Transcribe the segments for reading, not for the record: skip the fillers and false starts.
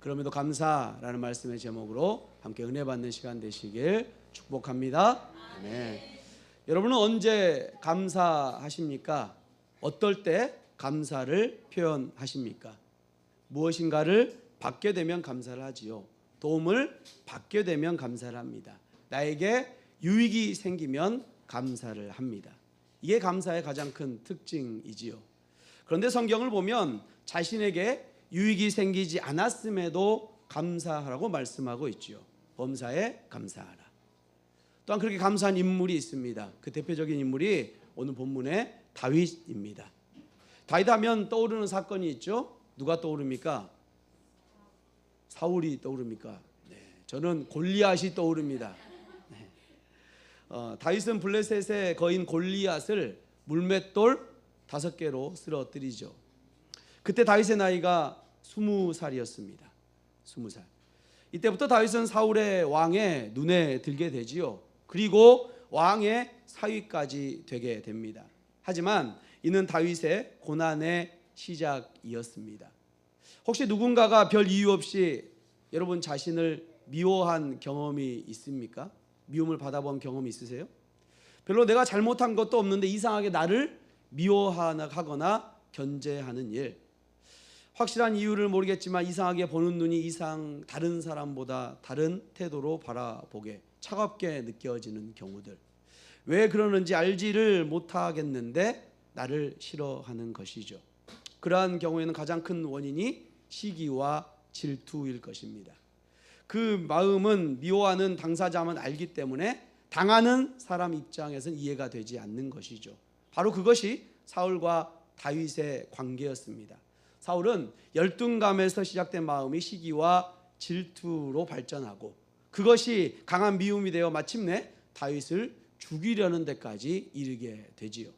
그럼에도 감사라는 말씀의 제목으로 함께 은혜 받는 시간 되시길 축복합니다. 네. 여러분은 언제 감사하십니까? 어떨 때 감사를 표현하십니까? 무엇인가를 받게 되면 감사를 하지요. 도움을 받게 되면 감사를 합니다. 나에게 유익이 생기면 감사를 합니다. 이게 감사의 가장 큰 특징이지요. 그런데 성경을 보면 자신에게 유익이 생기지 않았음에도 감사하라고 말씀하고 있지요. 범사에 감사하라. 또한 그렇게 감사한 인물이 있습니다. 그 대표적인 인물이 오늘 본문의 다윗입니다. 다윗 하면 떠오르는 사건이 있죠. 누가 떠오릅니까? 사울이 떠오릅니까? 네, 저는 골리앗이 떠오릅니다. 네. 다윗은 블레셋의 거인 골리앗을 물맷돌 5개로 쓰러뜨리죠. 그때 다윗의 나이가 20살이었습니다. 20살. 이때부터 다윗은 사울의 왕의 눈에 들게 되지요. 그리고 왕의 사위까지 되게 됩니다. 하지만 이는 다윗의 고난의 시작이었습니다. 혹시 누군가가 별 이유 없이 여러분 자신을 미워한 경험이 있습니까? 미움을 받아본 경험이 있으세요? 별로 내가 잘못한 것도 없는데 이상하게 나를 미워하거나 견제하는 일. 확실한 이유를 모르겠지만 이상하게 보는 눈이 다른 사람보다 다른 태도로 바라보게 차갑게 느껴지는 경우들. 왜 그러는지 알지를 못하겠는데 나를 싫어하는 것이죠. 그러한 경우에는 가장 큰 원인이 시기와 질투일 것입니다. 그 마음은 미워하는 당사자만 알기 때문에 당하는 사람 입장에서는 이해가 되지 않는 것이죠. 바로 그것이 사울과 다윗의 관계였습니다. 사울은 열등감에서 시작된 마음이 시기와 질투로 발전하고 그것이 강한 미움이 되어 마침내 다윗을 죽이려는 데까지 이르게 되지요.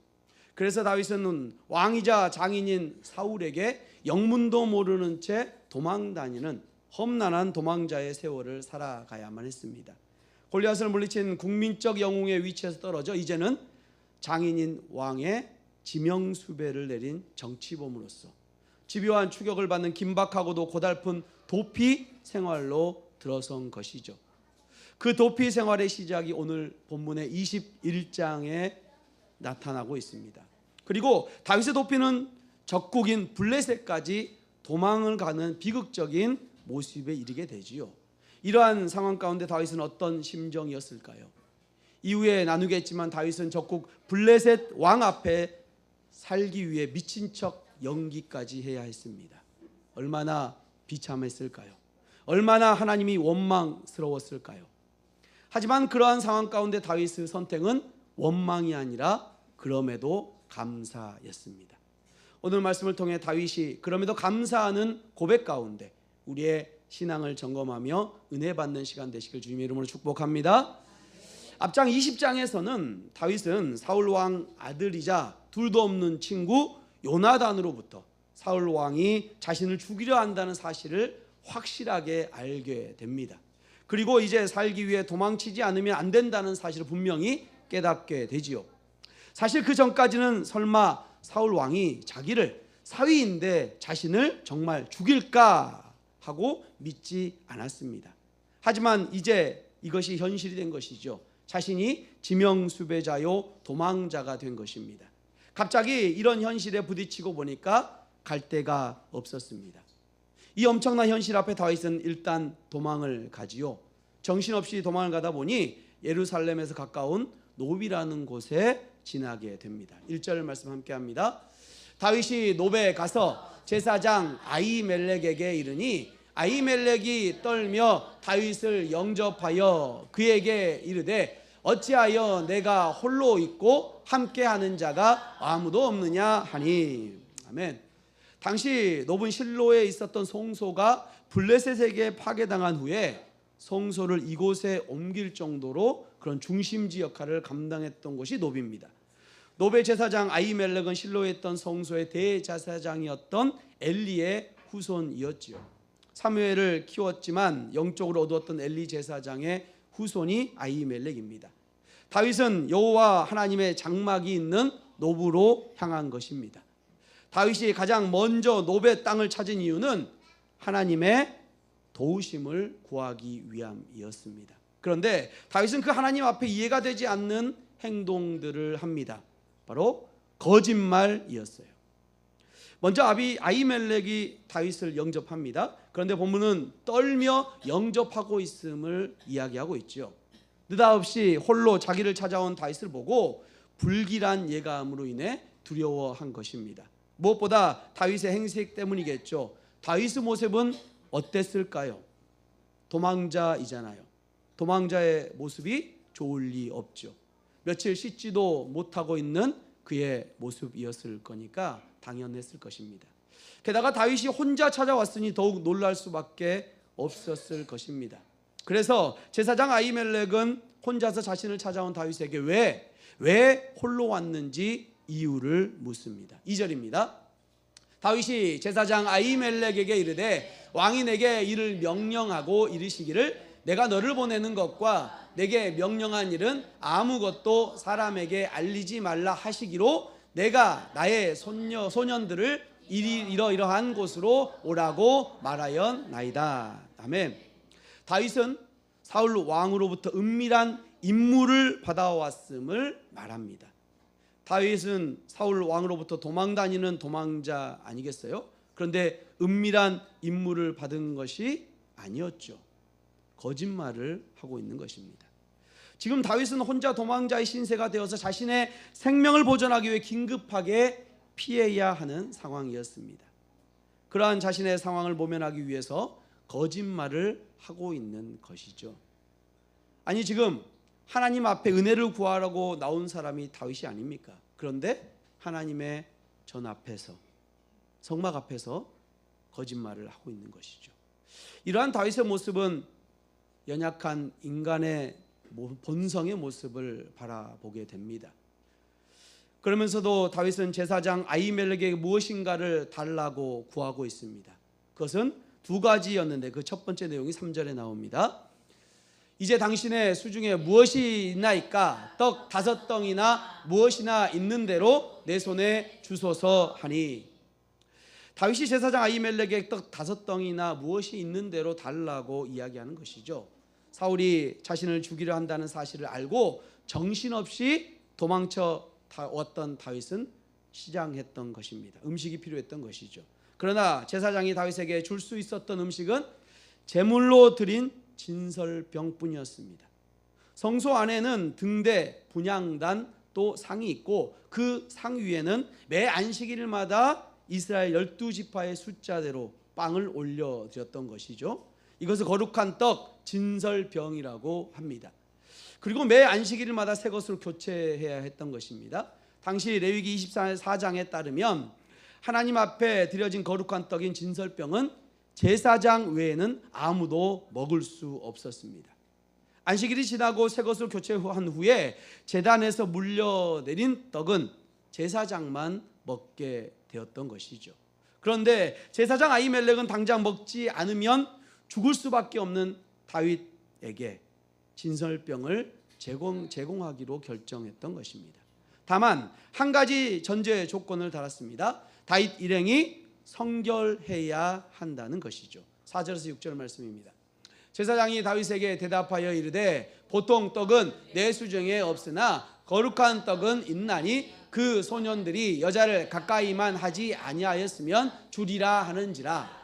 그래서 다윗은 왕이자 장인인 사울에게 영문도 모르는 채 도망다니는 험난한 도망자의 세월을 살아가야만 했습니다. 골리앗을 물리친 국민적 영웅의 위치에서 떨어져 이제는 장인인 왕의 지명수배를 내린 정치범으로서 집요한 추격을 받는 긴박하고도 고달픈 도피 생활로 들어선 것이죠. 그 도피 생활의 시작이 오늘 본문의 21장에 나타나고 있습니다. 그리고 다윗의 도피는 적국인 블레셋까지 도망을 가는 비극적인 모습에 이르게 되지요. 이러한 상황 가운데 다윗은 어떤 심정이었을까요? 이후에 나누겠지만 다윗은 적국 블레셋 왕 앞에 살기 위해 미친 척 연기까지 해야 했습니다. 얼마나 비참했을까요? 얼마나 하나님이 원망스러웠을까요? 하지만 그러한 상황 가운데 다윗의 선택은 원망이 아니라 그럼에도 감사였습니다. 오늘 말씀을 통해 다윗이 그럼에도 감사하는 고백 가운데 우리의 신앙을 점검하며 은혜 받는 시간 되시길 주님의 이름으로 축복합니다. 앞장 20장에서는 다윗은 사울 왕 아들이자 둘도 없는 친구 요나단으로부터 사울 왕이 자신을 죽이려 한다는 사실을 확실하게 알게 됩니다. 그리고 이제 살기 위해 도망치지 않으면 안 된다는 사실을 분명히 깨닫게 되지요. 사실 그 전까지는 설마 사울 왕이 자기를 사위인데 자신을 정말 죽일까 하고 믿지 않았습니다. 하지만 이제 이것이 현실이 된 것이죠. 자신이 지명수배자요 도망자가 된 것입니다. 갑자기 이런 현실에 부딪히고 보니까 갈 데가 없었습니다. 이 엄청난 현실 앞에 다윗은 일단 도망을 가지요. 정신없이 도망을 가다 보니 예루살렘에서 가까운 노비라는 곳에 지나게 됩니다. 1절 말씀 함께 합니다. 다윗이 노베에 가서 제사장 아히멜렉에게 이르니 아히멜렉이 떨며 다윗을 영접하여 그에게 이르되 어찌하여 내가 홀로 있고 함께하는 자가 아무도 없느냐 하니. 아멘. 당시 노분 실로에 있었던 성소가 블레셋에게 파괴당한 후에 성소를 이곳에 옮길 정도로 그런 중심지 역할을 감당했던 곳이 노비입니다. 노베 제사장 아히멜렉은 실로에 있던 성소의 대제사장이었던 엘리의 후손이었지요. 사무엘을 키웠지만 영적으로 어두웠던 엘리 제사장의 후손이 아히멜렉입니다. 다윗은 여호와 하나님의 장막이 있는 노브로 향한 것입니다. 다윗이 가장 먼저 노베 땅을 찾은 이유는 하나님의 도우심을 구하기 위함이었습니다. 그런데 다윗은 그 하나님 앞에 이해가 되지 않는 행동들을 합니다. 바로 거짓말이었어요. 먼저 아히멜렉이 다윗을 영접합니다. 그런데 본문은 떨며 영접하고 있음을 이야기하고 있죠. 느닷없이 홀로 자기를 찾아온 다윗을 보고 불길한 예감으로 인해 두려워한 것입니다. 무엇보다 다윗의 행색 때문이겠죠. 다윗의 모습은 어땠을까요? 도망자이잖아요. 도망자의 모습이 좋을 리 없죠. 며칠 씻지도 못하고 있는 그의 모습이었을 거니까 당연했을 것입니다. 게다가 다윗이 혼자 찾아왔으니 더욱 놀랄 수밖에 없었을 것입니다. 그래서 제사장 아히멜렉은 혼자서 자신을 찾아온 다윗에게 왜 홀로 왔는지 이유를 묻습니다. 2절입니다. 다윗이 제사장 아히멜렉에게 이르되 왕이 내게 이를 명령하고 이르시기를 내가 너를 보내는 것과 내게 명령한 일은 아무것도 사람에게 알리지 말라 하시기로 내가 나의 소년들을 이러이러한 곳으로 오라고 말하였나이다. 아멘. 다윗은 사울 왕으로부터 은밀한 임무를 받아왔음을 말합니다. 다윗은 사울 왕으로부터 도망다니는 도망자 아니겠어요? 그런데 은밀한 임무를 받은 것이 아니었죠. 거짓말을 하고 있는 것입니다. 지금 다윗은 혼자 도망자의 신세가 되어서 자신의 생명을 보존하기 위해 긴급하게 피해야 하는 상황이었습니다. 그러한 자신의 상황을 모면하기 위해서 거짓말을 하고 있는 것이죠. 아니 지금 하나님 앞에 은혜를 구하라고 나온 사람이 다윗이 아닙니까? 그런데 하나님의 전 앞에서 성막 앞에서 거짓말을 하고 있는 것이죠. 이러한 다윗의 모습은 연약한 인간의 본성의 모습을 바라보게 됩니다. 그러면서도 다윗은 제사장 아히멜렉에게 무엇인가를 달라고 구하고 있습니다. 그것은 두 가지였는데 그 첫 번째 내용이 3절에 나옵니다. 이제 당신의 수중에 무엇이 있나이까? 떡 5덩이나 무엇이나 있는 대로 내 손에 주소서 하니. 다윗이 제사장 아히멜렉에게 떡 5덩이나 무엇이 있는 대로 달라고 이야기하는 것이죠. 사울이 자신을 죽이려 한다는 사실을 알고 정신없이 도망쳐 왔던 다윗은 시장했던 것입니다. 음식이 필요했던 것이죠. 그러나 제사장이 다윗에게 줄 수 있었던 음식은 제물로 드린 진설병뿐이었습니다. 성소 안에는 등대, 분향단 또 상이 있고 그 상 위에는 매 안식일마다 이스라엘 12지파의 숫자대로 빵을 올려드렸던 것이죠. 이것을 거룩한 떡, 진설병이라고 합니다. 그리고 매 안식일마다 새 것으로 교체해야 했던 것입니다. 당시 레위기 24장에 따르면 하나님 앞에 드려진 거룩한 떡인 진설병은 제사장 외에는 아무도 먹을 수 없었습니다. 안식일이 지나고 새 것으로 교체한 후에 제단에서 물려내린 떡은 제사장만 먹게 되었던 것이죠. 그런데 제사장 아히멜렉은 당장 먹지 않으면 죽을 수밖에 없는 다윗에게 진설병을 제공하기로 결정했던 것입니다. 다만 한 가지 전제 조건을 달았습니다. 다윗 일행이 성결해야 한다는 것이죠. 4절에서 6절 말씀입니다. 제사장이 다윗에게 대답하여 이르되 보통 떡은 내 수중에 없으나 거룩한 떡은 있나니 그 소년들이 여자를 가까이만 하지 아니하였으면 주리라 하는지라.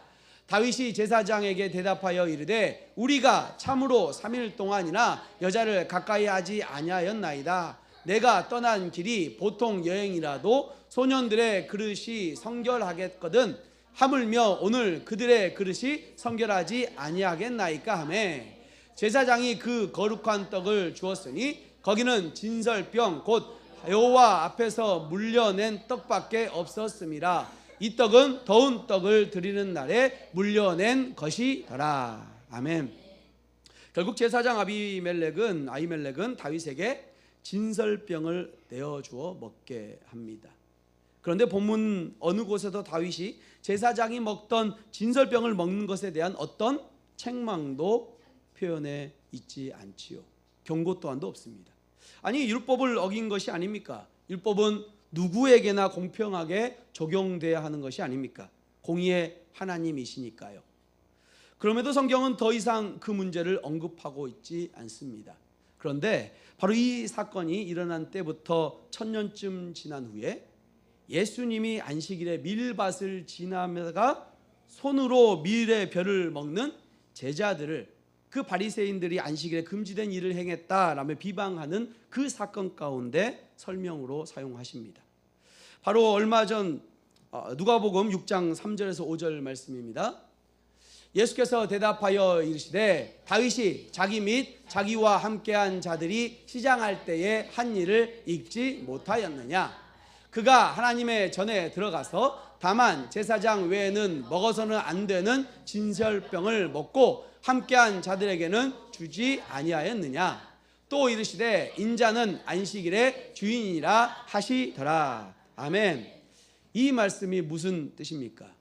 다윗이 제사장에게 대답하여 이르되 우리가 참으로 3일 동안이나 여자를 가까이 하지 아니하였나이다. 내가 떠난 길이 보통 여행이라도 소년들의 그릇이 성결하겠거든 하물며 오늘 그들의 그릇이 성결하지 아니하겠나이까 하매 제사장이 그 거룩한 떡을 주었으니 거기는 진설병 곧 여호와 앞에서 물려낸 떡밖에 없었음이라. 이 떡은 더운 떡을 드리는 날에 물려낸 것이더라. 아멘. 결국 제사장 아히멜렉은 다윗에게 진설병을 내어주어 먹게 합니다. 그런데 본문 어느 곳에도 다윗이 제사장이 먹던 진설병을 먹는 것에 대한 어떤 책망도 표현해 있지 않지요. 경고 또한도 없습니다. 아니 율법을 어긴 것이 아닙니까? 율법은 누구에게나 공평하게 적용돼야 하는 것이 아닙니까? 공의의 하나님이시니까요. 그럼에도 성경은 더 이상 그 문제를 언급하고 있지 않습니다. 그런데 바로 이 사건이 일어난 때부터 1000년쯤 지난 후에 예수님이 안식일에 밀밭을 지나다가 손으로 밀의 벼를 먹는 제자들을, 그 바리새인들이 안식일에 금지된 일을 행했다라며 비방하는 그 사건 가운데 설명으로 사용하십니다. 바로 얼마 전 누가복음 6장 3절에서 5절 말씀입니다. 예수께서 대답하여 이르시되 다윗이 자기 및 자기와 함께한 자들이 시장할 때에 한 일을 잊지 못하였느냐. 그가 하나님의 전에 들어가서 다만 제사장 외에는 먹어서는 안 되는 진설병을 먹고 함께한 자들에게는 주지 아니하였느냐. 또 이르시되 인자는 안식일의 주인이라 하시더라. 아멘. 이 말씀이 무슨 뜻입니까?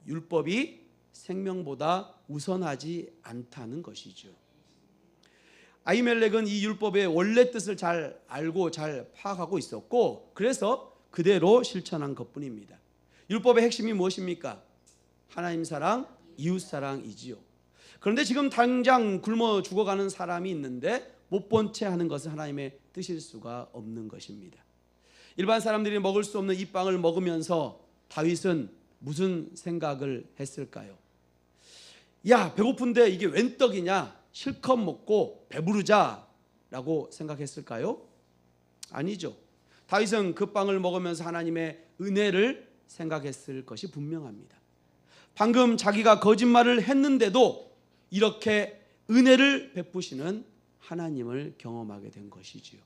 율법이 생명보다 우선하지 않다는 것이죠. 아히멜렉은 이 율법의 원래 뜻을 잘 알고 잘 파악하고 있었고, 그래서 그대로 실천한 것뿐입니다. 율법의 핵심이 무엇입니까? 하나님 사랑, 이웃 사랑이지요. 그런데 지금 당장 굶어 죽어가는 사람이 있는데 못 본 채 하는 것은 하나님의 뜻일 수가 없는 것입니다. 일반 사람들이 먹을 수 없는 이 빵을 먹으면서 다윗은 무슨 생각을 했을까요? 야, 배고픈데 이게 웬 떡이냐? 실컷 먹고 배부르자라고 생각했을까요? 아니죠. 다윗은 그 빵을 먹으면서 하나님의 은혜를 생각했을 것이 분명합니다. 방금 자기가 거짓말을 했는데도 이렇게 은혜를 베푸시는 하나님을 경험하게 된 것이지요.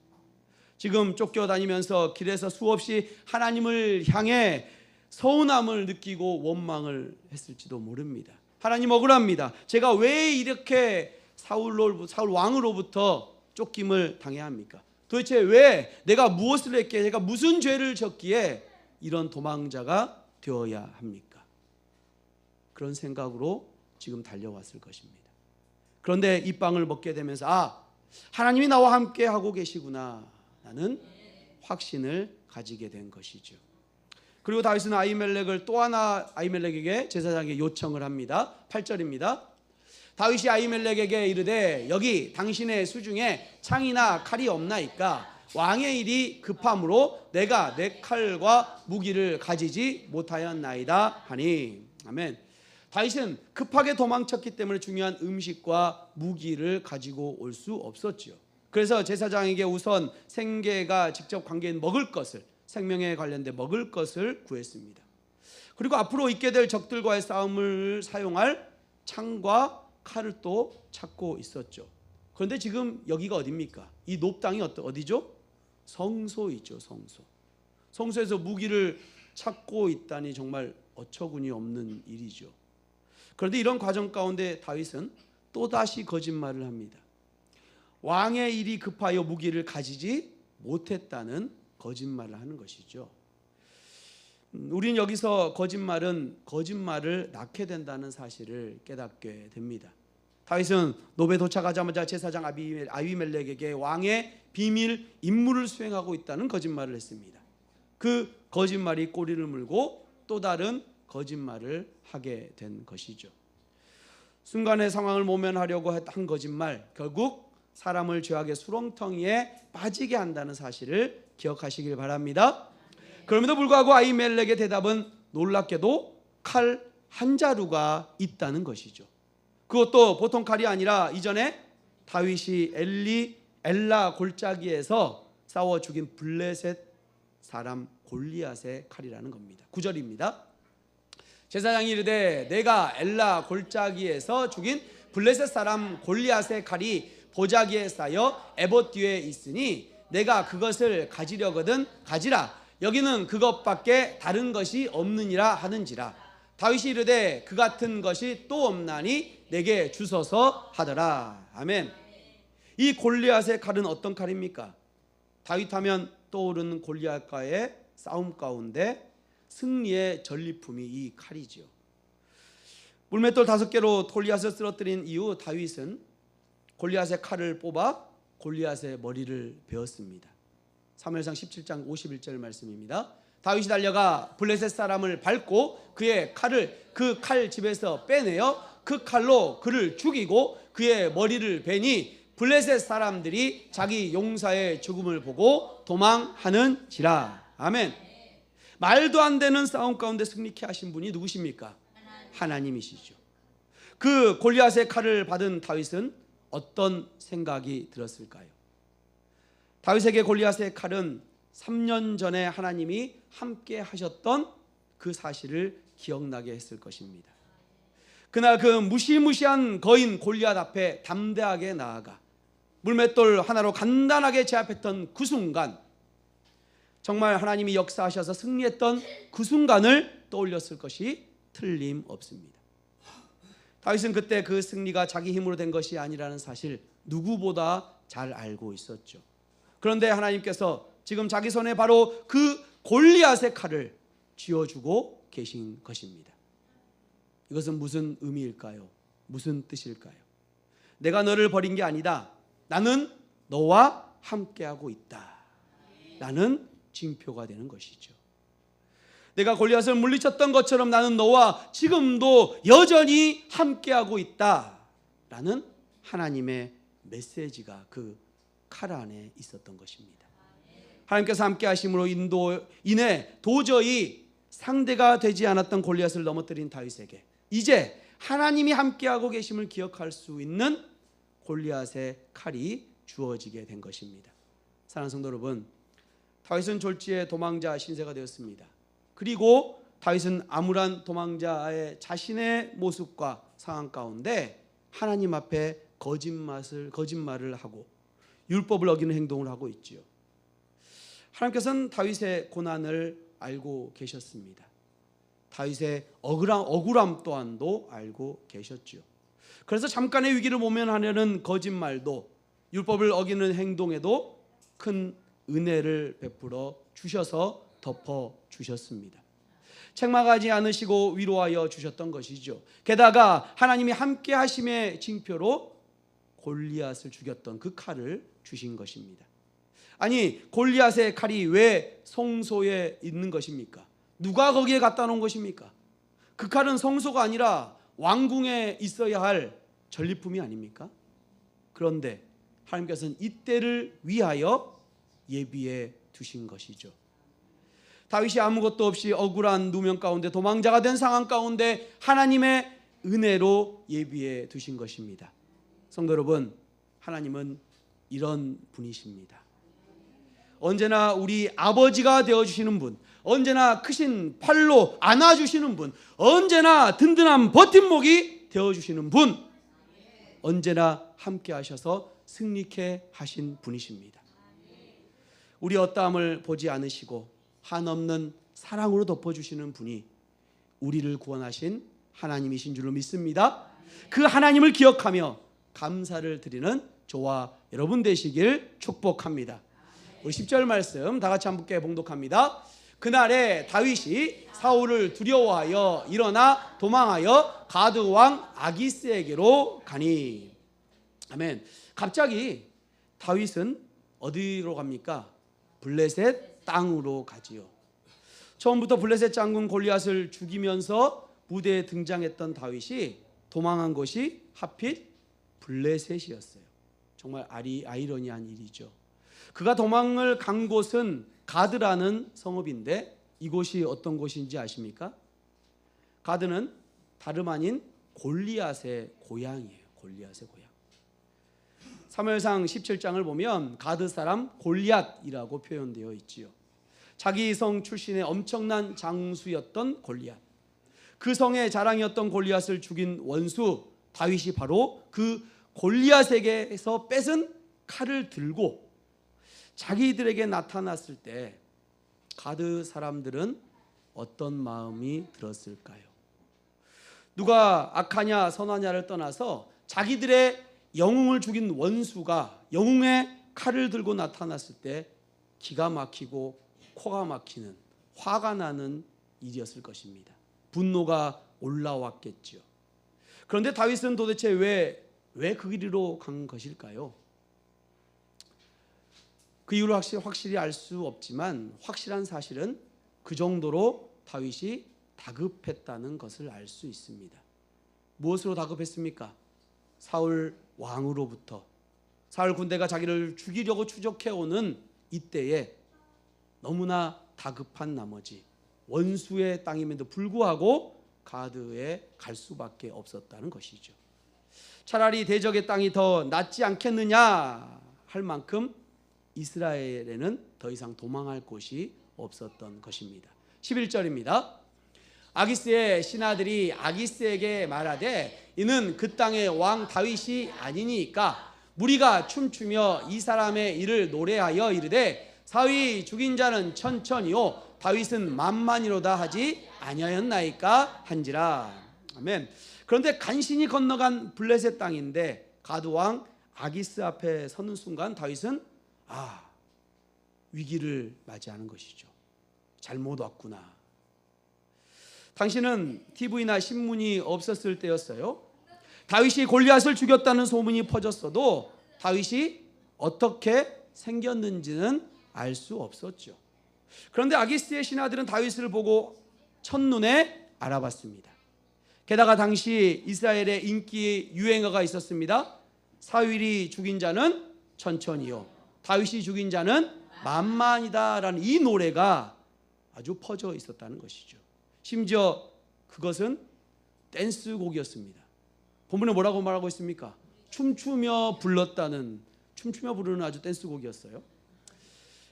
지금 쫓겨다니면서 길에서 수없이 하나님을 향해 서운함을 느끼고 원망을 했을지도 모릅니다. 하나님 억울합니다. 제가 왜 이렇게 사울 왕으로부터 쫓김을 당해야 합니까? 도대체 왜 내가 무엇을 했기에, 제가 무슨 죄를 졌기에 이런 도망자가 되어야 합니까? 그런 생각으로 지금 달려왔을 것입니다. 그런데 이 빵을 먹게 되면서 하나님이 나와 함께 하고 계시구나 라는 확신을 가지게 된 것이죠. 그리고 다윗은 아히멜렉에게 제사장에게 요청을 합니다. 8절입니다. 다윗이 아히멜렉에게 이르되 여기 당신의 수중에 창이나 칼이 없나이까? 왕의 일이 급함으로 내가 내 칼과 무기를 가지지 못하였나이다 하니. 아멘. 다윗은 급하게 도망쳤기 때문에 중요한 음식과 무기를 가지고 올 수 없었죠. 그래서 제사장에게 우선 생계가 직접 관계인 먹을 것을, 생명에 관련된 먹을 것을 구했습니다. 그리고 앞으로 있게 될 적들과의 싸움을 사용할 창과 칼을 또 찾고 있었죠. 그런데 지금 여기가 어디입니까? 이 높당이 어디죠? 성소이죠. 성소에서 무기를 찾고 있다니 정말 어처구니 없는 일이죠. 그런데 이런 과정 가운데 다윗은 또다시 거짓말을 합니다. 왕의 일이 급하여 무기를 가지지 못했다는 거짓말을 하는 것이죠. 우리는 여기서 거짓말을 낳게 된다는 사실을 깨닫게 됩니다. 다윗은 노베 도착하자마자 제사장 아히멜렉에게 왕의 비밀 임무를 수행하고 있다는 거짓말을 했습니다. 그 거짓말이 꼬리를 물고 또 다른 거짓말을 하게 된 것이죠. 순간의 상황을 모면하려고 한 거짓말, 결국 사람을 죄악의 수렁텅이에 빠지게 한다는 사실을 기억하시길 바랍니다. 그럼에도 불구하고 아히멜렉의 대답은 놀랍게도 칼 한 자루가 있다는 것이죠. 그것도 보통 칼이 아니라 이전에 다윗이 엘라 골짜기에서 싸워 죽인 블레셋 사람 골리앗의 칼이라는 겁니다. 9절입니다. 제사장이 이르되 내가 엘라 골짜기에서 죽인 블레셋 사람 골리앗의 칼이 보자기에 쌓여 에봇 뒤에 있으니 내가 그것을 가지려거든 가지라. 여기는 그것밖에 다른 것이 없느니라 하는지라. 다윗이 이르되 그 같은 것이 또 없나니 내게 주소서 하더라. 아멘. 이 골리앗의 칼은 어떤 칼입니까? 다윗하면 떠오르는 골리앗과의 싸움 가운데 승리의 전리품이 이 칼이죠. 물맷돌 5개로 골리앗을 쓰러뜨린 이후 다윗은 골리앗의 칼을 뽑아 골리앗의 머리를 베었습니다. 사무엘상 17장 51절 말씀입니다. 다윗이 달려가 블레셋 사람을 밟고 그의 칼을 그 칼 집에서 빼내어 그 칼로 그를 죽이고 그의 머리를 베니 블레셋 사람들이 자기 용사의 죽음을 보고 도망하는지라. 아멘. 말도 안 되는 싸움 가운데 승리케 하신 분이 누구십니까? 하나님이시죠. 그 골리앗의 칼을 받은 다윗은 어떤 생각이 들었을까요? 다윗에게 골리앗의 칼은 3년 전에 하나님이 함께 하셨던 그 사실을 기억나게 했을 것입니다. 그날 그 무시무시한 거인 골리앗 앞에 담대하게 나아가 물맷돌 하나로 간단하게 제압했던 그 순간, 정말 하나님이 역사하셔서 승리했던 그 순간을 떠올렸을 것이 틀림없습니다. 다윗은 그때 그 승리가 자기 힘으로 된 것이 아니라는 사실 누구보다 잘 알고 있었죠. 그런데 하나님께서 지금 자기 손에 바로 그 골리앗의 칼을 쥐어주고 계신 것입니다. 이것은 무슨 의미일까요? 무슨 뜻일까요? 내가 너를 버린 게 아니다. 나는 너와 함께하고 있다. 라는 징표가 되는 것이죠. 내가 골리앗을 물리쳤던 것처럼 나는 너와 지금도 여전히 함께하고 있다. 라는 하나님의 메시지가 그 칼 안에 있었던 것입니다. 하나님께서 함께 하심으로 인해 도저히 상대가 되지 않았던 골리앗을 넘어뜨린 다윗에게 이제 하나님이 함께하고 계심을 기억할 수 있는 골리앗의 칼이 주어지게 된 것입니다. 사랑하는 성도 여러분, 다윗은 졸지에 도망자 신세가 되었습니다. 그리고 다윗은 암울한 도망자의 자신의 모습과 상황 가운데 하나님 앞에 거짓말을 하고 율법을 어기는 행동을 하고 있지요. 하나님께서는 다윗의 고난을 알고 계셨습니다. 다윗의 억울함 또한도 알고 계셨지요. 그래서 잠깐의 위기를 모면하려는 거짓말도 율법을 어기는 행동에도 큰 은혜를 베풀어 주셔서 덮어 주셨습니다. 책망하지 않으시고 위로하여 주셨던 것이죠. 게다가 하나님이 함께 하심의 징표로 골리앗을 죽였던 그 칼을 주신 것입니다. 아니, 골리앗의 칼이 왜 성소에 있는 것입니까? 누가 거기에 갖다 놓은 것입니까? 그 칼은 성소가 아니라 왕궁에 있어야 할 전리품이 아닙니까? 그런데 하나님께서는 이때를 위하여 예비해 두신 것이죠. 다윗이 아무것도 없이 억울한 누명 가운데 도망자가 된 상황 가운데 하나님의 은혜로 예비해 두신 것입니다. 성도 여러분, 하나님은 이런 분이십니다. 언제나 우리 아버지가 되어주시는 분, 언제나 크신 팔로 안아주시는 분, 언제나 든든한 버팀목이 되어주시는 분, 언제나 함께 하셔서 승리케 하신 분이십니다. 우리 어떠함을 보지 않으시고 한없는 사랑으로 덮어주시는 분이 우리를 구원하신 하나님이신 줄로 믿습니다. 그 하나님을 기억하며 감사를 드리는 저와 여러분 되시길 축복합니다. 우리 10절 말씀 다 같이 함께 봉독합니다. 그날에 다윗이 사울을 두려워하여 일어나 도망하여 가드 왕 아기스에게로 가니. 아멘. 갑자기 다윗은 어디로 갑니까? 블레셋 땅으로 가지요. 처음부터 블레셋 장군 골리앗을 죽이면서 무대에 등장했던 다윗이 도망한 곳이 하필 블레셋이었어요. 정말 아이러니한 일이죠. 그가 도망을 간 곳은 가드라는 성읍인데 이곳이 어떤 곳인지 아십니까? 가드는 다름 아닌 골리앗의 고향이에요. 골리앗의 고향. 사무엘상 17장을 보면 가드 사람 골리앗이라고 표현되어 있지요. 자기 성 출신의 엄청난 장수였던 골리앗. 그 성의 자랑이었던 골리앗을 죽인 원수 다윗이 바로 그 골리앗에게서 뺏은 칼을 들고 자기들에게 나타났을 때 가드 사람들은 어떤 마음이 들었을까요? 누가 악하냐 선하냐를 떠나서 자기들의 영웅을 죽인 원수가 영웅의 칼을 들고 나타났을 때 기가 막히고 코가 막히는, 화가 나는 일이었을 것입니다. 분노가 올라왔겠죠. 그런데 다윗은 도대체 왜 그 길로 간 것일까요? 그 이유를 확실히 알 수 없지만 확실한 사실은 그 정도로 다윗이 다급했다는 것을 알 수 있습니다. 무엇으로 다급했습니까? 사울 왕으로부터. 사울 군대가 자기를 죽이려고 추적해오는 이때에 너무나 다급한 나머지 원수의 땅임에도 불구하고 가드에 갈 수밖에 없었다는 것이죠. 차라리 대적의 땅이 더 낫지 않겠느냐 할 만큼 이스라엘에는 더 이상 도망할 곳이 없었던 것입니다. 11절입니다. 아기스의 신하들이 아기스에게 말하되 이는 그 땅의 왕 다윗이 아니니까 무리가 춤추며 이 사람의 일을 노래하여 이르되 사위 죽인 자는 천천히요 다윗은 만만이로다 하지 아니하였나이까 한지라. 아멘. 그런데 간신히 건너간 블레셋 땅인데 가드 왕 아기스 앞에 서는 순간 다윗은 위기를 맞이하는 것이죠. 잘못 왔구나. 당시는 TV나 신문이 없었을 때였어요. 다윗이 골리앗을 죽였다는 소문이 퍼졌어도 다윗이 어떻게 생겼는지는 알 수 없었죠. 그런데 아기스의 신하들은 다윗을 보고 첫눈에 알아봤습니다. 게다가 당시 이스라엘의 인기 유행어가 있었습니다. 사울이 죽인 자는 천천히요 다윗이 죽인 자는 만만이다라는 이 노래가 아주 퍼져 있었다는 것이죠. 심지어 그것은 댄스곡이었습니다. 본문에 뭐라고 말하고 있습니까? 춤추며 불렀다는, 춤추며 부르는 아주 댄스곡이었어요.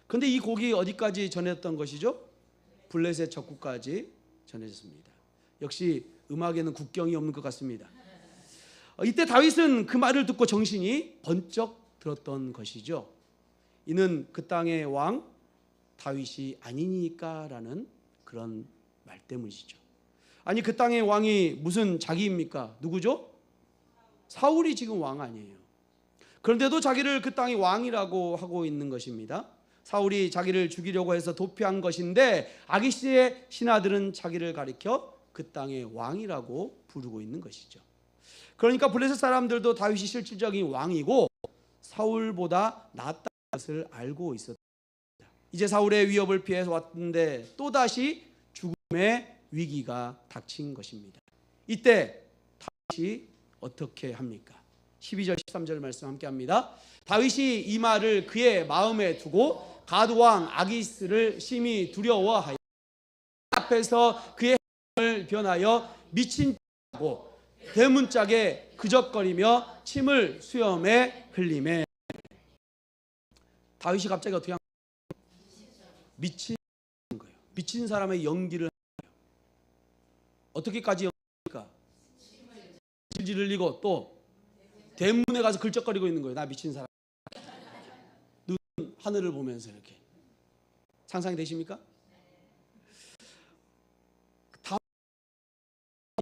그런데 이 곡이 어디까지 전했던 것이죠? 블레셋 적국까지 전해졌습니다. 역시 음악에는 국경이 없는 것 같습니다. 이때 다윗은 그 말을 듣고 정신이 번쩍 들었던 것이죠. 이는 그 땅의 왕 다윗이 아니니까 라는 그런 말 때문이죠. 아니 그 땅의 왕이 무슨 자기입니까? 누구죠? 사울이 지금 왕 아니에요. 그런데도 자기를 그 땅의 왕이라고 하고 있는 것입니다. 사울이 자기를 죽이려고 해서 도피한 것인데 아기스의 신하들은 자기를 가리켜 그 땅의 왕이라고 부르고 있는 것이죠. 그러니까 블레셋 사람들도 다윗이 실질적인 왕이고 사울보다 낫다는 것을 알고 있었습니다. 이제 사울의 위협을 피해서 왔는데 또다시 죽음의 위기가 닥친 것입니다. 이때 다윗이 어떻게 합니까? 12절 13절 말씀 함께 합니다. 다윗이 이 말을 그의 마음에 두고 가드 왕 아기스를 심히 두려워하여 앞에서 그의 행을 변하여 미친 척하고 대문짝에 그적거리며 침을 수염에 흘리매. 다윗이 갑자기 어떻게 한 거예요? 미친 거예요. 미친 사람의 연기를 하는 거예요. 어떻게까지 연기합니까? 질질 흘리고 또 대문에 가서 글적거리고 있는 거예요. 나 미친 사람. 눈 하늘을 보면서 이렇게. 상상이 되십니까? 다음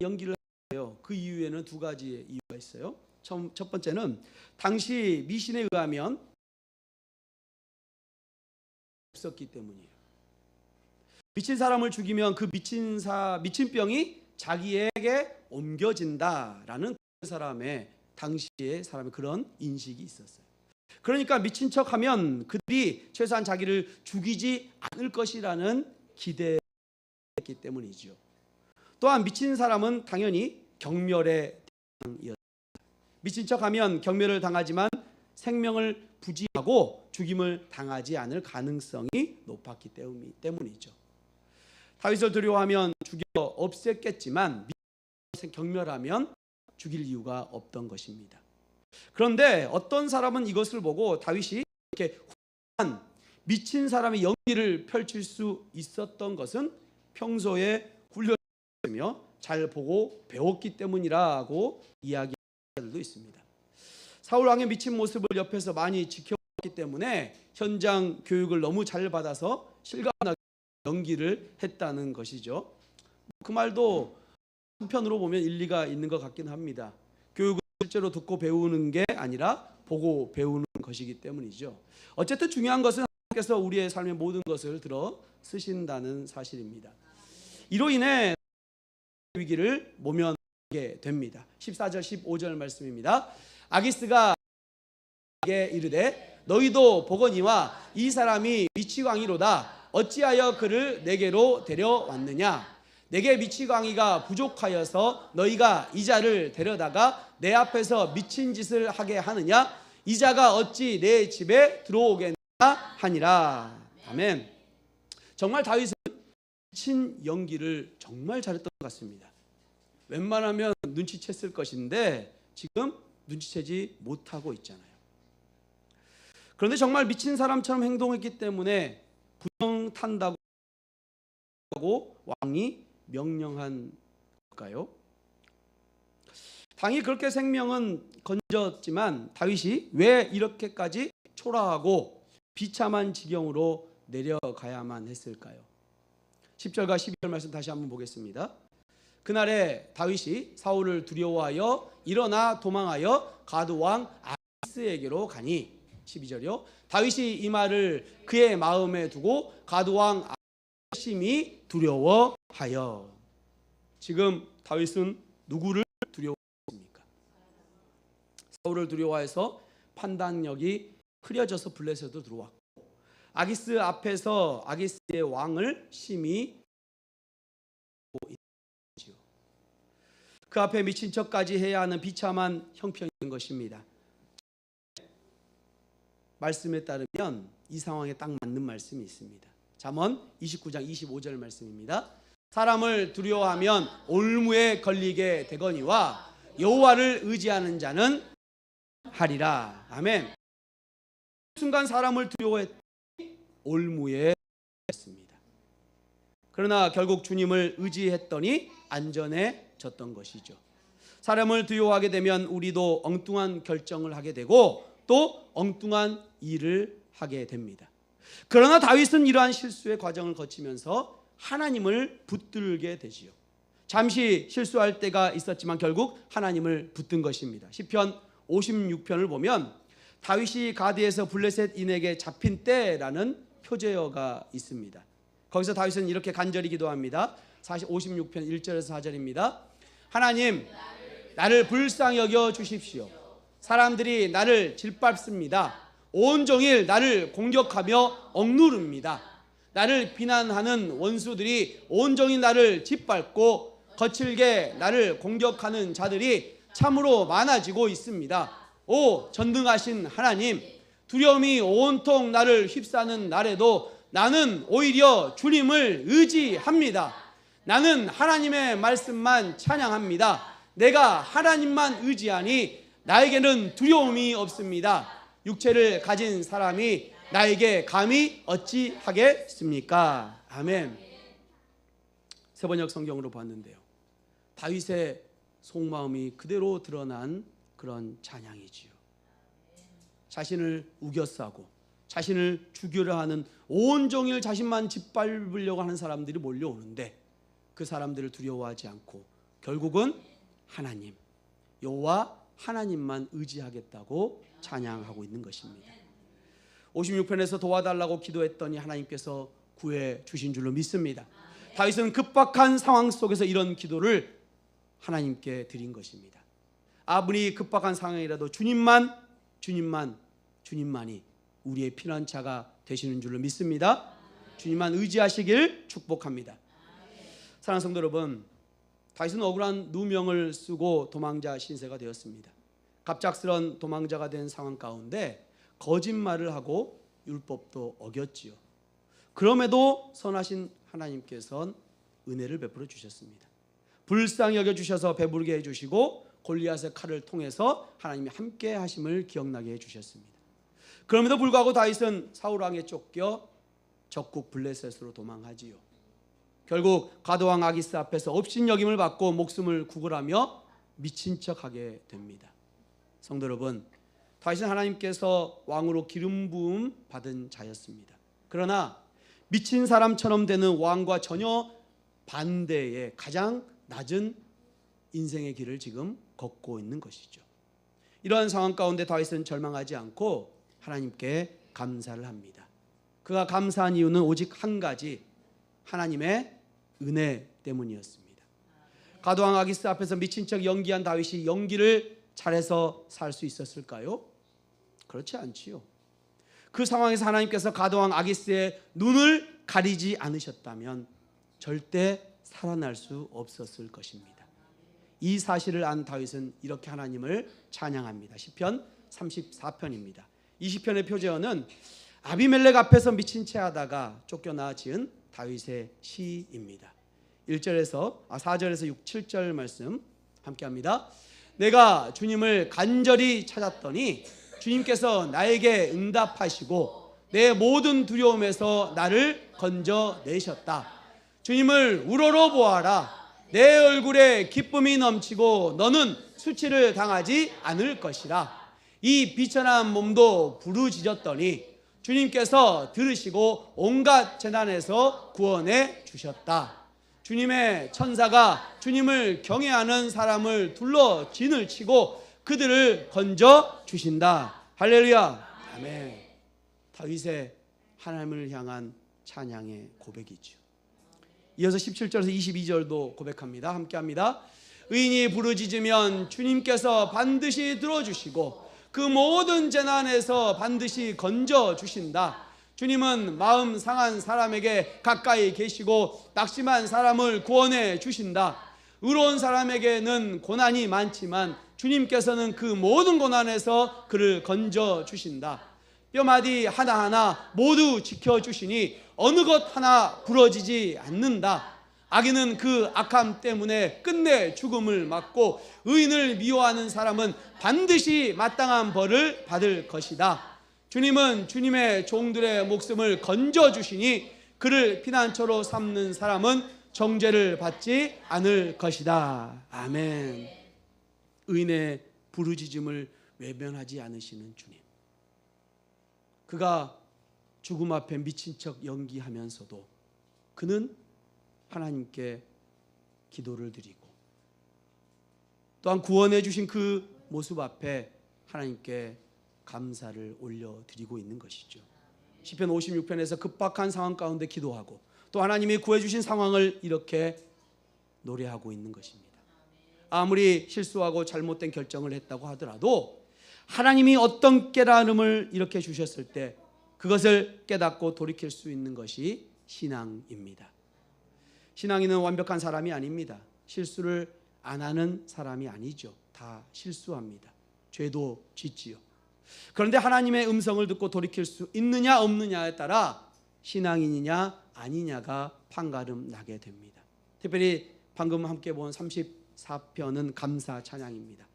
연기를 해요. 그 이유에는 두 가지의 이유가 있어요. 첫 번째는 당시 미신에 의하면 없었기 때문이에요. 미친 사람을 죽이면 그 미친병이 자기에게 옮겨진다라는 그 사람의 당시의 사람의 그런 인식이 있었어요. 그러니까 미친 척하면 그들이 최소한 자기를 죽이지 않을 것이라는 기대였기 때문이죠. 또한 미친 사람은 당연히 경멸의 대상이었습니다. 미친 척하면 경멸을 당하지만 생명을 부지하고 죽임을 당하지 않을 가능성이 높았기 때문이죠. 다윗을 두려워하면 죽여 없앴겠지만 경멸하면 죽일 이유가 없던 것입니다. 그런데 어떤 사람은 이것을 보고 다윗이 이렇게 훌륭한 미친 사람의 연기를 펼칠 수 있었던 것은 평소에 훈련했으며 잘 보고 배웠기 때문이라고 이야기하는 자들도 있습니다. 사울 왕의 미친 모습을 옆에서 많이 지켜봤기 때문에 현장 교육을 너무 잘 받아서 실감나게 연기를 했다는 것이죠. 그 말도 한편으로 보면 일리가 있는 것 같긴 합니다. 교육을 실제로 듣고 배우는 게 아니라 보고 배우는 것이기 때문이죠. 어쨌든 중요한 것은 하나님께서 우리의 삶의 모든 것을 들어 쓰신다는 사실입니다. 이로 인해 위기를 모면하게 됩니다. 14절 15절 말씀입니다. 아기스가 이르되 너희도 보거니와 이 사람이 미치광이로다. 어찌하여 그를 내게로 데려왔느냐? 내게 미치광이가 부족하여서 너희가 이자를 데려다가 내 앞에서 미친 짓을 하게 하느냐? 이자가 어찌 내 집에 들어오겠느냐 하니라. 아멘. 정말 다윗은 미친 연기를 정말 잘했던 것 같습니다. 웬만하면 눈치챘을 것인데 지금 눈치채지 못하고 있잖아요. 그런데 정말 미친 사람처럼 행동했기 때문에 부정 탄다고 왕이 명령한 걸까요? 당연히 그렇게 생명은 건졌지만 다윗이 왜 이렇게까지 초라하고 비참한 지경으로 내려가야만 했을까요? 10절과 12절 말씀 다시 한번 보겠습니다. 그날에 다윗이 사울을 두려워하여 일어나 도망하여 가드 왕 아기스에게로 가니 12절이요. 다윗이 이 말을 그의 마음에 두고 가드 왕 심히 두려워하여. 지금 다윗은 누구를 두려워했습니까? 사울을 두려워해서 판단력이 흐려져서 블레셋으로 들어왔고 아기스 앞에서 아기스의 왕을 심히 그 앞에 미친 척까지 해야 하는 비참한 형편인 것입니다. 말씀에 따르면 이 상황에 딱 맞는 말씀이 있습니다. 잠언 29장 25절 말씀입니다. 사람을 두려워하면 올무에 걸리게 되거니와 여호와를 의지하는 자는 하리라. 아멘. 순간 사람을 두려워했더니 올무에 걸렸습니다. 그러나 결국 주님을 의지했더니 안전해졌던 것이죠. 사람을 두려워하게 되면 우리도 엉뚱한 결정을 하게 되고 또 엉뚱한 일을 하게 됩니다. 그러나 다윗은 이러한 실수의 과정을 거치면서 하나님을 붙들게 되지요. 잠시 실수할 때가 있었지만 결국 하나님을 붙든 것입니다. 시편 56편을 보면 다윗이 가드에서 블레셋인에게 잡힌 때라는 표제어가 있습니다. 거기서 다윗은 이렇게 간절히 기도합니다. 56편 1절에서 4절입니다. 하나님, 나를 불쌍히 여겨 주십시오. 사람들이 나를 짓밟습니다. 온종일 나를 공격하며 억누릅니다. 나를 비난하는 원수들이 온종일 나를 짓밟고 거칠게 나를 공격하는 자들이 참으로 많아지고 있습니다. 오 전능하신 하나님, 두려움이 온통 나를 휩싸는 날에도 나는 오히려 주님을 의지합니다. 나는 하나님의 말씀만 찬양합니다. 내가 하나님만 의지하니 나에게는 두려움이 없습니다. 육체를 가진 사람이 나에게 감히 어찌 하겠습니까? 아멘. 세번역 성경으로 봤는데요, 다윗의 속마음이 그대로 드러난 그런 찬양이지요. 자신을 우겨싸고 자신을 죽이려 하는 온종일 자신만 짓밟으려고 하는 사람들이 몰려오는데 그 사람들을 두려워하지 않고 결국은 하나님, 여호와 하나님만 의지하겠다고 찬양하고 있는 것입니다. 56편에서 도와달라고 기도했더니 하나님께서 구해 주신 줄로 믿습니다. 다윗은 급박한 상황 속에서 이런 기도를 하나님께 드린 것입니다. 아무리 급박한 상황이라도 주님만이 우리의 피난처가 되시는 줄로 믿습니다. 주님만 의지하시길 축복합니다. 사랑하는 성도 여러분, 다윗은 억울한 누명을 쓰고 도망자 신세가 되었습니다. 갑작스런 도망자가 된 상황 가운데 거짓말을 하고 율법도 어겼지요. 그럼에도 선하신 하나님께서는 은혜를 베풀어 주셨습니다. 불쌍히 여겨주셔서 배부르게 해주시고 골리앗의 칼을 통해서 하나님이 함께 하심을 기억나게 해주셨습니다. 그럼에도 불구하고 다윗은 사울왕에 쫓겨 적국 블레셋으로 도망하지요. 결국 가드왕 아기스 앞에서 업신여김을 받고 목숨을 구걸하며 미친 척하게 됩니다. 성도 여러분, 다윗은 하나님께서 왕으로 기름 부음 받은 자였습니다. 그러나 미친 사람처럼 되는 왕과 전혀 반대의 가장 낮은 인생의 길을 지금 걷고 있는 것이죠. 이러한 상황 가운데 다윗은 절망하지 않고 하나님께 감사를 합니다. 그가 감사한 이유는 오직 한 가지, 하나님의 은혜 때문이었습니다. 가드왕 아기스 앞에서 미친 척 연기한 다윗이 연기를 잘해서 살 수 있었을까요? 그렇지 않지요. 그 상황에서 하나님께서 가드왕 아기스의 눈을 가리지 않으셨다면 절대 살아날 수 없었을 것입니다. 이 사실을 안 다윗은 이렇게 하나님을 찬양합니다. 시편 34편입니다. 이 시편의 표제어는 아비멜렉 앞에서 미친 채 하다가 쫓겨나 지은 다윗의 시입니다. 4절에서 6, 7절 말씀 함께 합니다. 내가 주님을 간절히 찾았더니 주님께서 나에게 응답하시고 내 모든 두려움에서 나를 건져내셨다. 주님을 우러러 보아라. 내 얼굴에 기쁨이 넘치고 너는 수치를 당하지 않을 것이라. 이 비천한 몸도 부르짖었더니 주님께서 들으시고 온갖 재난에서 구원해 주셨다. 주님의 천사가 주님을 경외하는 사람을 둘러 진을 치고 그들을 건져 주신다. 할렐루야. 아멘. 다윗의 하나님을 향한 찬양의 고백이죠. 이어서 17절에서 22절도 고백합니다. 함께 합니다. 의인이 부르짖으면 주님께서 반드시 들어주시고 그 모든 재난에서 반드시 건져 주신다. 주님은 마음 상한 사람에게 가까이 계시고 낙심한 사람을 구원해 주신다. 의로운 사람에게는 고난이 많지만 주님께서는 그 모든 고난에서 그를 건져 주신다. 뼈마디 하나하나 모두 지켜주시니 어느 것 하나 부러지지 않는다. 악인은 그 악함 때문에 끝내 죽음을 맞고 의인을 미워하는 사람은 반드시 마땅한 벌을 받을 것이다. 주님은 주님의 종들의 목숨을 건져주시니 그를 피난처로 삼는 사람은 정죄를 받지 않을 것이다. 아멘. 의인의 부르짖음을 외면하지 않으시는 주님. 그가 죽음 앞에 미친 척 연기하면서도 그는 하나님께 기도를 드리고 또한 구원해 주신 그 모습 앞에 하나님께 감사를 올려드리고 있는 것이죠. 시편 56편에서 급박한 상황 가운데 기도하고 또 하나님이 구해 주신 상황을 이렇게 노래하고 있는 것입니다. 아무리 실수하고 잘못된 결정을 했다고 하더라도 하나님이 어떤 깨달음을 이렇게 주셨을 때 그것을 깨닫고 돌이킬 수 있는 것이 신앙입니다. 신앙인은 완벽한 사람이 아닙니다. 실수를 안 하는 사람이 아니죠. 다 실수합니다. 죄도 짓지요. 그런데 하나님의 음성을 듣고 돌이킬 수 있느냐 없느냐에 따라 신앙인이냐 아니냐가 판가름 나게 됩니다. 특별히 방금 함께 본 34편은 감사 찬양입니다.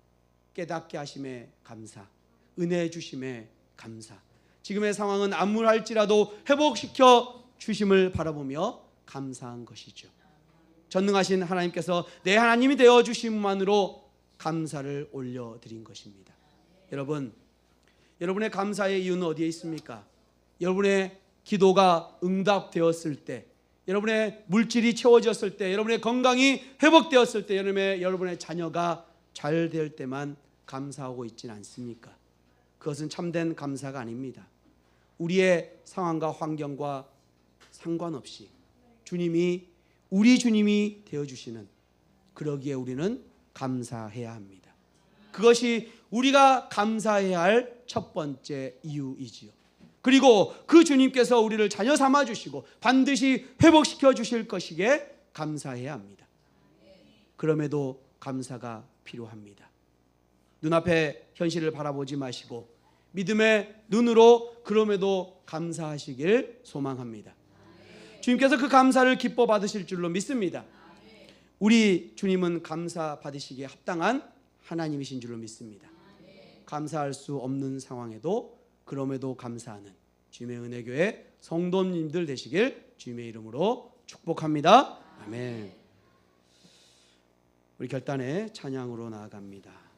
깨닫게 하심에 감사, 은혜 주심에 감사. 지금의 상황은 암울할지라도 회복시켜 주심을 바라보며 감사한 것이죠. 전능하신 하나님께서 내 하나님이 되어 주심만으로 감사를 올려드린 것입니다. 여러분의 감사의 이유는 어디에 있습니까? 여러분의 기도가 응답되었을 때, 여러분의 물질이 채워졌을 때, 여러분의 건강이 회복되었을 때, 여러분의 자녀가 잘 될 때만 감사하고 있지는 않습니까? 그것은 참된 감사가 아닙니다. 우리의 상황과 환경과 상관없이 우리 주님이 되어주시는, 그러기에 우리는 감사해야 합니다. 그것이 우리가 감사해야 할 첫 번째 이유이지요. 그리고 그 주님께서 우리를 자녀 삼아 주시고 반드시 회복시켜 주실 것이기에 감사해야 합니다. 그럼에도 감사가 필요합니다. 눈앞의 현실을 바라보지 마시고 믿음의 눈으로 그럼에도 감사하시길 소망합니다. 주님께서 그 감사를 기뻐 받으실 줄로 믿습니다. 우리 주님은 감사 받으시기에 합당한 하나님이신 줄로 믿습니다. 감사할 수 없는 상황에도 그럼에도 감사하는 주님의 은혜교회 성도님들 되시길 주님의 이름으로 축복합니다. 아멘. 우리 결단의 찬양으로 나아갑니다.